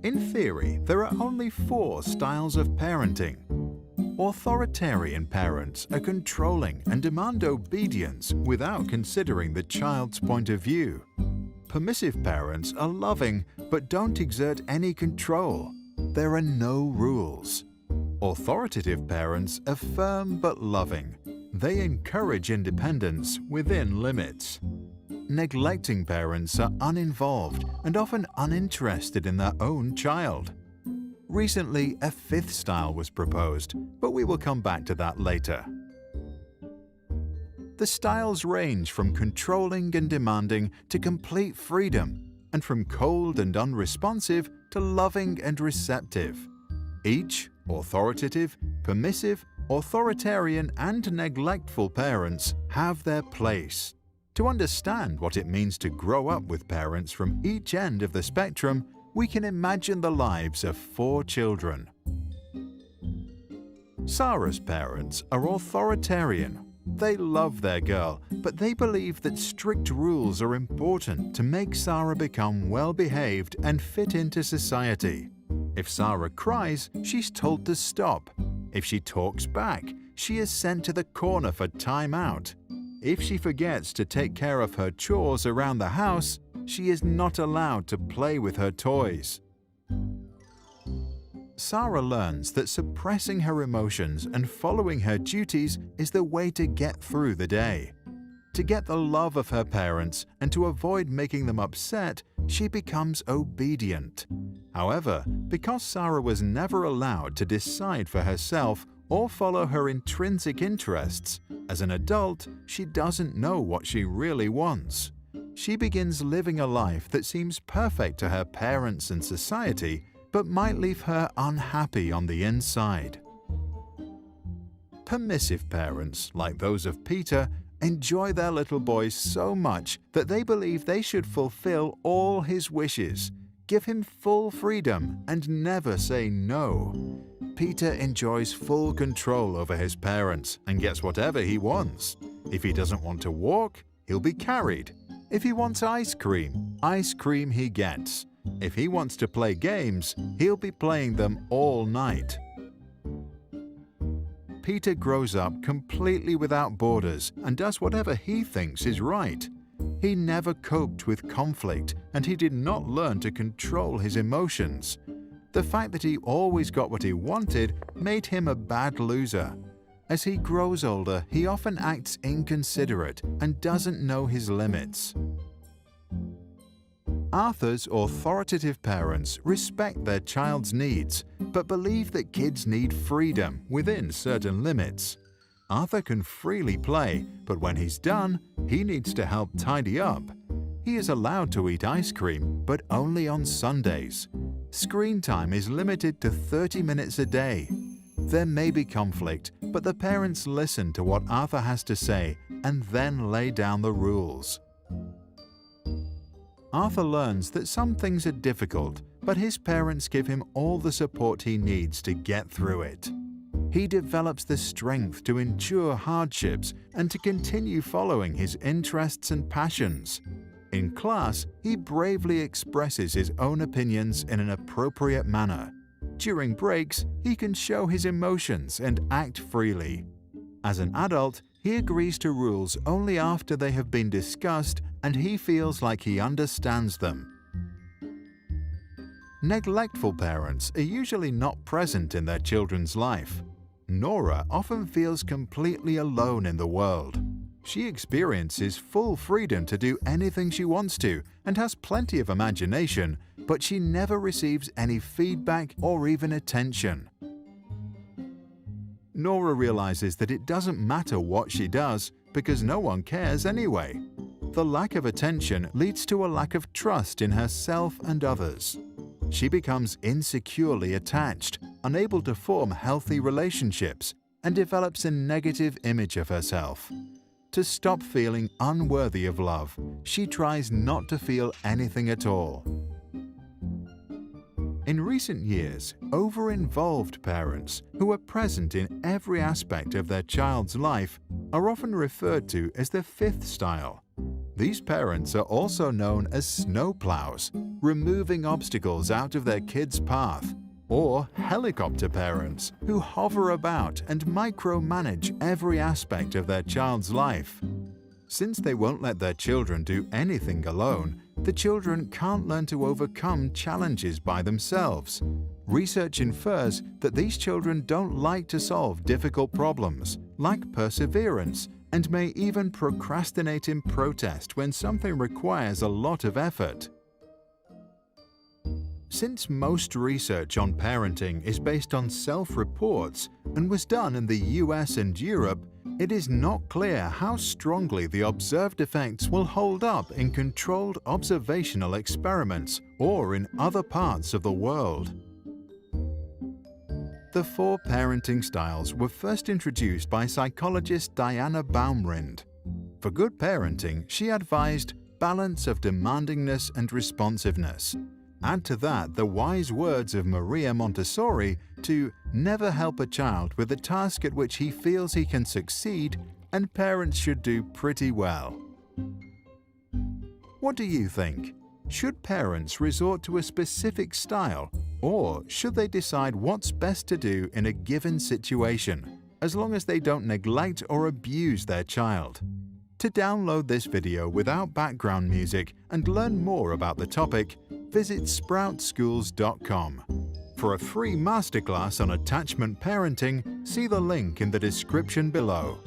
In theory, there are only 4 styles of parenting. Authoritarian parents are controlling and demand obedience without considering the child's point of view. Permissive parents are loving but don't exert any control. There are no rules. Authoritative parents are firm but loving. They encourage independence within limits. Neglecting parents are uninvolved and often uninterested in their own child. Recently, a 5th style was proposed, but we will come back to that later. The styles range from controlling and demanding to complete freedom, and from cold and unresponsive to loving and receptive. Each authoritative, permissive, authoritarian, and neglectful parents have their place. To understand what it means to grow up with parents from each end of the spectrum, we can imagine the lives of 4 children. Sarah's parents are authoritarian. They love their girl, but they believe that strict rules are important to make Sarah become well-behaved and fit into society. If Sarah cries, she's told to stop. If she talks back, she is sent to the corner for time out. If she forgets to take care of her chores around the house, she is not allowed to play with her toys. Sarah learns that suppressing her emotions and following her duties is the way to get through the day. To get the love of her parents and to avoid making them upset, she becomes obedient. However, because Sarah was never allowed to decide for herself or follow her intrinsic interests, as an adult, she doesn't know what she really wants. She begins living a life that seems perfect to her parents and society, but might leave her unhappy on the inside. Permissive parents, like those of Peter, enjoy their little boy so much that they believe they should fulfill all his wishes, give him full freedom, and never say no. Peter enjoys full control over his parents and gets whatever he wants. If he doesn't want to walk, he'll be carried. If he wants ice cream he gets. If he wants to play games, he'll be playing them all night. Peter grows up completely without borders and does whatever he thinks is right. He never coped with conflict, and he did not learn to control his emotions. The fact that he always got what he wanted made him a bad loser. As he grows older, he often acts inconsiderate and doesn't know his limits. Arthur's authoritative parents respect their child's needs, but believe that kids need freedom within certain limits. Arthur can freely play, but when he's done, he needs to help tidy up. He is allowed to eat ice cream, but only on Sundays. Screen time is limited to 30 minutes a day. There may be conflict, but the parents listen to what Arthur has to say and then lay down the rules. Arthur learns that some things are difficult, but his parents give him all the support he needs to get through it. He develops the strength to endure hardships and to continue following his interests and passions. In class, he bravely expresses his own opinions in an appropriate manner. During breaks, he can show his emotions and act freely. As an adult, he agrees to rules only after they have been discussed and he feels like he understands them. Neglectful parents are usually not present in their children's life. Nora often feels completely alone in the world. She experiences full freedom to do anything she wants to and has plenty of imagination, but she never receives any feedback or even attention. Nora realizes that it doesn't matter what she does because no one cares anyway. The lack of attention leads to a lack of trust in herself and others. She becomes insecurely attached, unable to form healthy relationships, and develops a negative image of herself. To stop feeling unworthy of love, she tries not to feel anything at all. In recent years, over-involved parents who are present in every aspect of their child's life are often referred to as the 5th style. These parents are also known as snowplows, removing obstacles out of their kids' path, or helicopter parents who hover about and micromanage every aspect of their child's life. Since they won't let their children do anything alone, the children can't learn to overcome challenges by themselves. Research infers that these children don't like to solve difficult problems, lack perseverance, and may even procrastinate in protest when something requires a lot of effort. Since most research on parenting is based on self-reports and was done in the US and Europe, it is not clear how strongly the observed effects will hold up in controlled observational experiments or in other parts of the world. The 4 parenting styles were first introduced by psychologist Diana Baumrind. For good parenting, she advised balance of demandingness and responsiveness. Add to that the wise words of Maria Montessori to never help a child with a task at which he feels he can succeed, and parents should do pretty well. What do you think? Should parents resort to a specific style, or should they decide what's best to do in a given situation, as long as they don't neglect or abuse their child? To download this video without background music and learn more about the topic, visit sproutschools.com. For a free masterclass on attachment parenting, see the link in the description below.